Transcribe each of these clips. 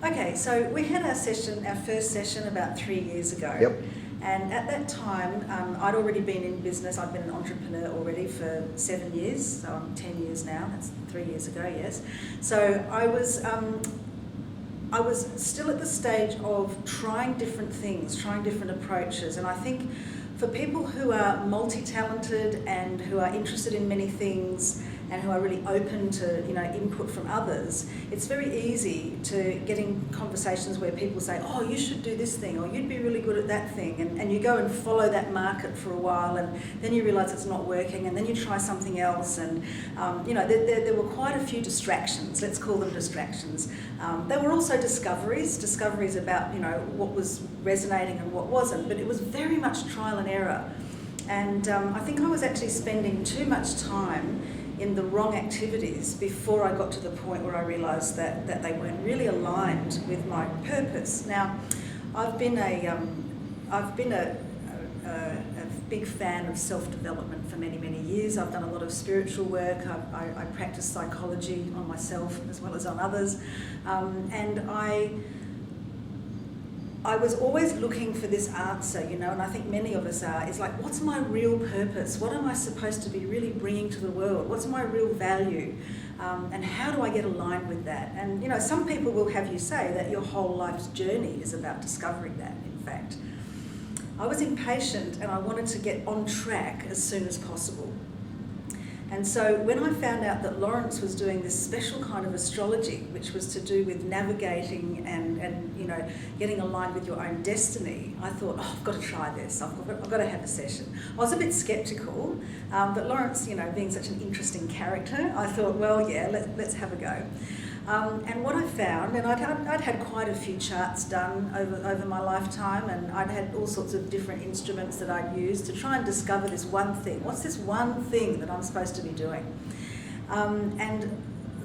Okay, so we had our first session about 3 years ago. Yep. And at that time, I'd already been in business. I'd been an entrepreneur already for 7 years, so I'm 10 years now. That's 3 years ago, yes. So I was still at the stage of trying different things, trying different approaches. And I think for people who are multi-talented and who are interested in many things and who are really open to, input from others, it's very easy to get in conversations where people say, oh, you should do this thing, or you'd be really good at that thing, and you go and follow that market for a while, and then you realise it's not working, and then you try something else, and there were quite a few distractions. Let's call them distractions. There were also discoveries about what was resonating and what wasn't, but it was very much trial and error. And I think I was actually spending too much time in the wrong activities before I got to the point where I realised that they weren't really aligned with my purpose. Now, I've been a big fan of self-development for many, many years. I've done a lot of spiritual work. I practice psychology on myself as well as on others, and I was always looking for this answer, and I think many of us are, is like, what's my real purpose? What am I supposed to be really bringing to the world? What's my real value? And how do I get aligned with that? And, some people will have you say that your whole life's journey is about discovering that, in fact. I was impatient and I wanted to get on track as soon as possible. And so when I found out that Laurence was doing this special kind of astrology, which was to do with navigating and getting aligned with your own destiny, I thought, oh, I've got to try this. I've got to have a session. I was a bit sceptical, but Laurence, being such an interesting character, I thought, well, yeah, let's have a go. And what I found, and I'd had quite a few charts done over my lifetime, and I'd had all sorts of different instruments that I'd used to try and discover this one thing. What's this one thing that I'm supposed to be doing? And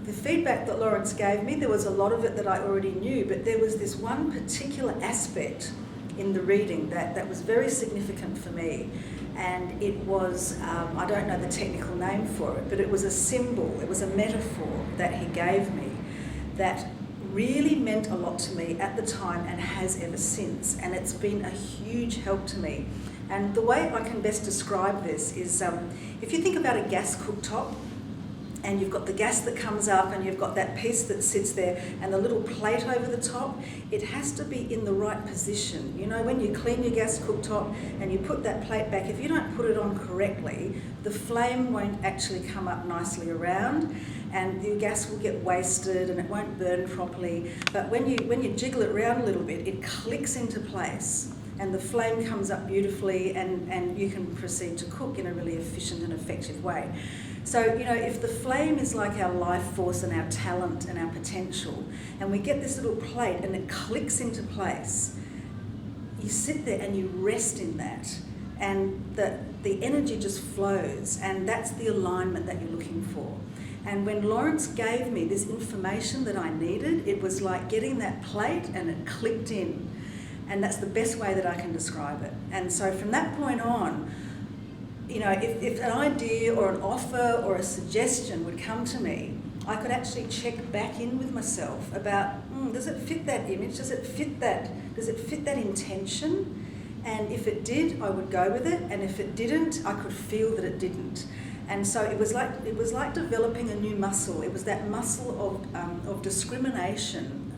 the feedback that Laurence gave me, there was a lot of it that I already knew, but there was this one particular aspect in the reading that was very significant for me. And it was, I don't know the technical name for it, but it was a symbol, it was a metaphor that he gave me that really meant a lot to me at the time and has ever since. And it's been a huge help to me. And the way I can best describe this is, if you think about a gas cooktop, and you've got the gas that comes up and you've got that piece that sits there and the little plate over the top, it has to be in the right position. When you clean your gas cooktop and you put that plate back, if you don't put it on correctly, the flame won't actually come up nicely around and the gas will get wasted and it won't burn properly. But when you jiggle it around a little bit, it clicks into place and the flame comes up beautifully and you can proceed to cook in a really efficient and effective way. So, if the flame is like our life force and our talent and our potential, and we get this little plate and it clicks into place, you sit there and you rest in that, and the energy just flows, and that's the alignment that you're looking for. And when Laurence gave me this information that I needed, it was like getting that plate and it clicked in. And that's the best way that I can describe it. And so from that point on, if an idea or an offer or a suggestion would come to me, I could actually check back in with myself about, does it fit that image? Does it fit that intention? And if it did, I would go with it. And if it didn't, I could feel that it didn't. And so it was like developing a new muscle. It was that muscle of discrimination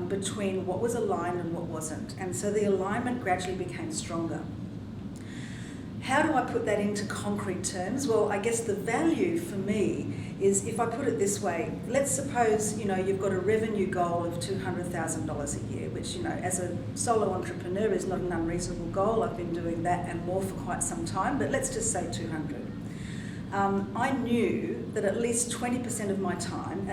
between what was aligned and what wasn't. And so the alignment gradually became stronger. How do I put that into concrete terms? Well, I guess the value for me is, if I put it this way, let's suppose, you've got a revenue goal of $200,000 a year, which, as a solo entrepreneur is not an unreasonable goal. I've been doing that and more for quite some time, but let's just say 200. I knew that at least 20% of my time,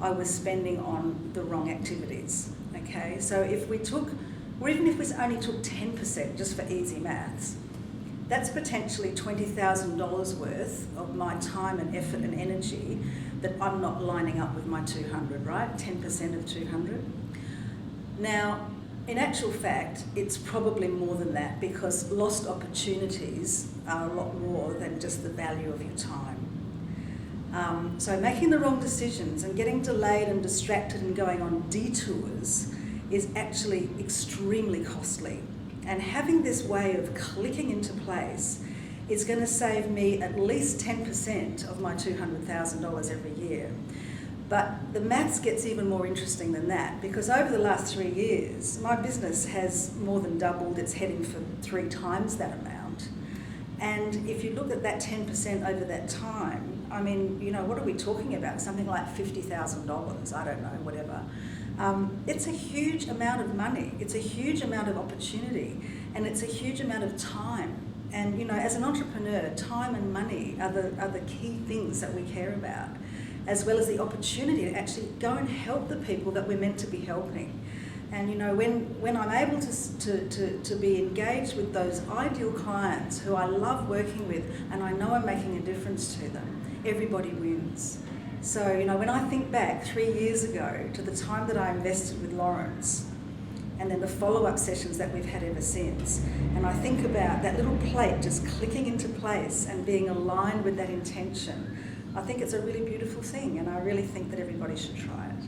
I was spending on the wrong activities, okay? So if we took, or even if we only took 10%, just for easy maths, that's potentially $20,000 worth of my time and effort and energy that I'm not lining up with my 200, right? 10% of 200. Now, in actual fact, it's probably more than that, because lost opportunities are a lot more than just the value of your time. So making the wrong decisions and getting delayed and distracted and going on detours is actually extremely costly. And having this way of clicking into place is going to save me at least 10% of my $200,000 every year. But the maths gets even more interesting than that, because over the last 3 years, my business has more than doubled. It's heading for 3 times that amount. And if you look at that 10% over that time, I mean, you know, what are we talking about? Something like $50,000, I don't know, whatever. It's a huge amount of money. It's a huge amount of opportunity, and it's a huge amount of time. And, you know, as an entrepreneur, time and money are the key things that we care about, as well as the opportunity to actually go and help the people that we're meant to be helping. And, you know, when I'm able to be engaged with those ideal clients who I love working with, and I know I'm making a difference to them, everybody wins. So, you know, when I think back 3 years ago to the time that I invested with Laurence, and then the follow-up sessions that we've had ever since, and I think about that little plate just clicking into place and being aligned with that intention, I think it's a really beautiful thing, and I really think that everybody should try it.